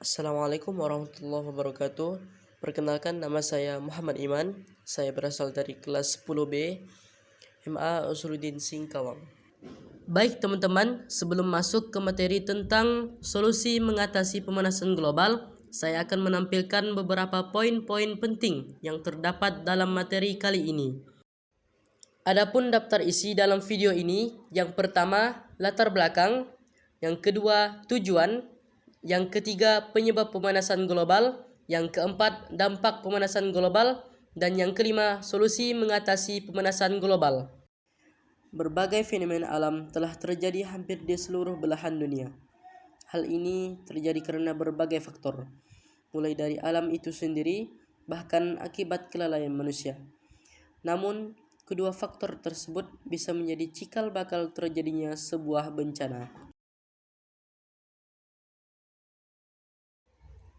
Assalamualaikum warahmatullahi wabarakatuh. Perkenalkan, nama saya Muhammad Iman. Saya berasal dari kelas 10B MA Usuluddin Singkawang. Baik teman-teman, sebelum masuk ke materi tentang solusi mengatasi pemanasan global, saya akan menampilkan beberapa poin-poin penting yang terdapat dalam materi kali ini. Adapun daftar isi dalam video ini, yang pertama latar belakang, yang kedua tujuan, yang ketiga penyebab pemanasan global, yang keempat dampak pemanasan global, dan yang kelima solusi mengatasi pemanasan global. Berbagai fenomena alam telah terjadi hampir di seluruh belahan dunia. Hal ini terjadi karena berbagai faktor, mulai dari alam itu sendiri, bahkan akibat kelalaian manusia. Namun, kedua faktor tersebut bisa menjadi cikal bakal terjadinya sebuah bencana.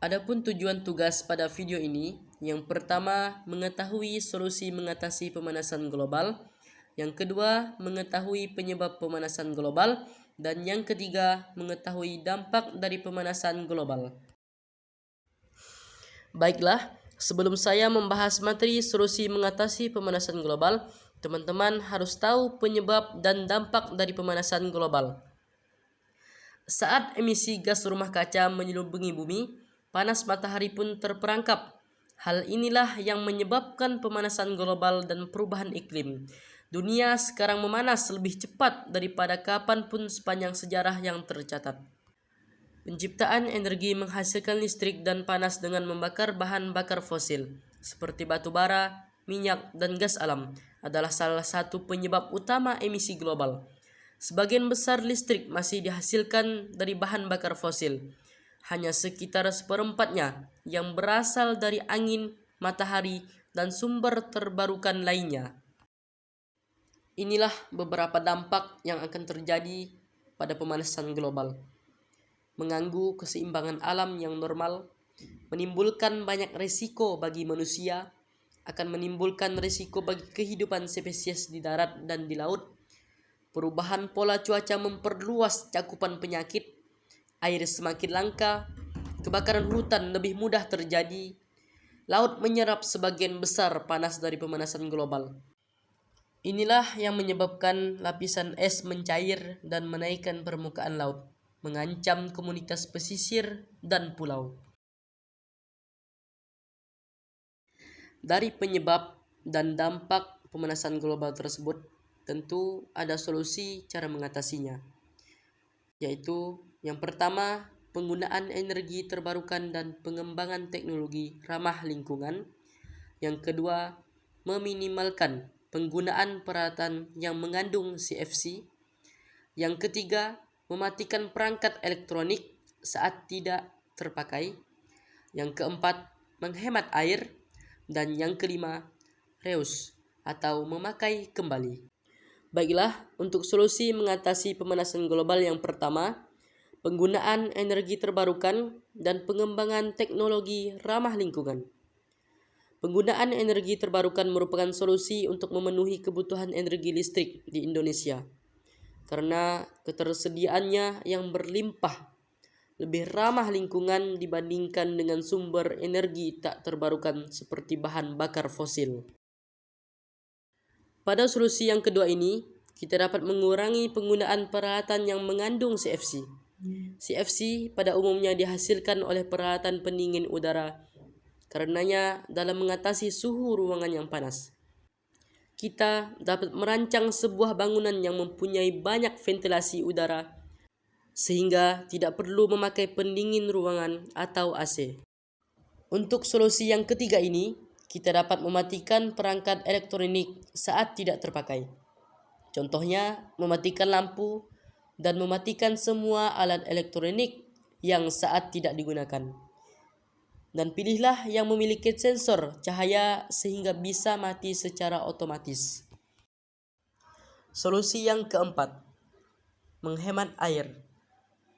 Adapun tujuan tugas pada video ini, yang pertama mengetahui solusi mengatasi pemanasan global, yang kedua mengetahui penyebab pemanasan global, dan yang ketiga mengetahui dampak dari pemanasan global. Baiklah, sebelum saya membahas materi solusi mengatasi pemanasan global, teman-teman harus tahu penyebab dan dampak dari pemanasan global. Saat emisi gas rumah kaca menyelubungi bumi, panas matahari pun terperangkap. Hal inilah yang menyebabkan pemanasan global dan perubahan iklim. Dunia sekarang memanas lebih cepat daripada kapanpun sepanjang sejarah yang tercatat. Penciptaan energi menghasilkan listrik dan panas dengan membakar bahan bakar fosil, seperti batu bara, minyak, dan gas alam, adalah salah satu penyebab utama emisi global. Sebagian besar listrik masih dihasilkan dari bahan bakar fosil. Hanya sekitar seperempatnya yang berasal dari angin, matahari, dan sumber terbarukan lainnya. Inilah beberapa dampak yang akan terjadi pada pemanasan global. Mengganggu keseimbangan alam yang normal, menimbulkan banyak risiko bagi manusia, akan menimbulkan risiko bagi kehidupan spesies di darat dan di laut. Perubahan pola cuaca memperluas cakupan penyakit, air semakin langka, kebakaran hutan lebih mudah terjadi, laut menyerap sebagian besar panas dari pemanasan global. Inilah yang menyebabkan lapisan es mencair dan menaikkan permukaan laut, mengancam komunitas pesisir dan pulau. Dari penyebab dan dampak pemanasan global tersebut, tentu ada solusi cara mengatasinya, yaitu yang pertama, penggunaan energi terbarukan dan pengembangan teknologi ramah lingkungan. Yang kedua, meminimalkan penggunaan peralatan yang mengandung CFC. Yang ketiga, mematikan perangkat elektronik saat tidak terpakai. Yang keempat, menghemat air. Dan yang kelima, reuse atau memakai kembali. Baiklah, untuk solusi mengatasi pemanasan global yang pertama, penggunaan energi terbarukan dan pengembangan teknologi ramah lingkungan. Penggunaan energi terbarukan merupakan solusi untuk memenuhi kebutuhan energi listrik di Indonesia, karena ketersediaannya yang berlimpah lebih ramah lingkungan dibandingkan dengan sumber energi tak terbarukan seperti bahan bakar fosil. Pada solusi yang kedua ini, kita dapat mengurangi penggunaan peralatan yang mengandung CFC. CFC pada umumnya dihasilkan oleh peralatan pendingin udara, karenanya dalam mengatasi suhu ruangan yang panas. Kita dapat merancang sebuah bangunan yang mempunyai banyak ventilasi udara, sehingga tidak perlu memakai pendingin ruangan atau AC. Untuk solusi yang ketiga ini, kita dapat mematikan perangkat elektronik saat tidak terpakai. Contohnya, mematikan lampu dan mematikan semua alat elektronik yang saat tidak digunakan. Dan pilihlah yang memiliki sensor cahaya sehingga bisa mati secara otomatis. Solusi yang keempat, menghemat air.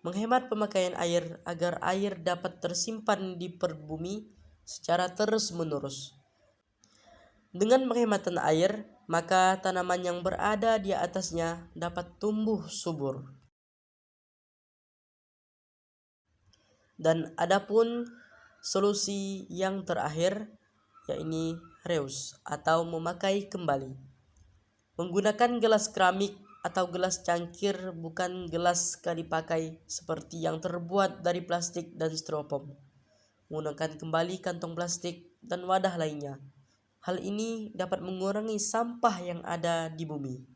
Menghemat pemakaian air agar air dapat tersimpan di perbumi secara terus-menerus. Dengan penghematan air, maka tanaman yang berada di atasnya dapat tumbuh subur. Dan adapun solusi yang terakhir yaitu reuse atau memakai kembali. Menggunakan gelas keramik atau gelas cangkir, bukan gelas sekali pakai seperti yang terbuat dari plastik dan styrofoam. Menggunakan kembali kantong plastik dan wadah lainnya. Hal ini dapat mengurangi sampah yang ada di bumi.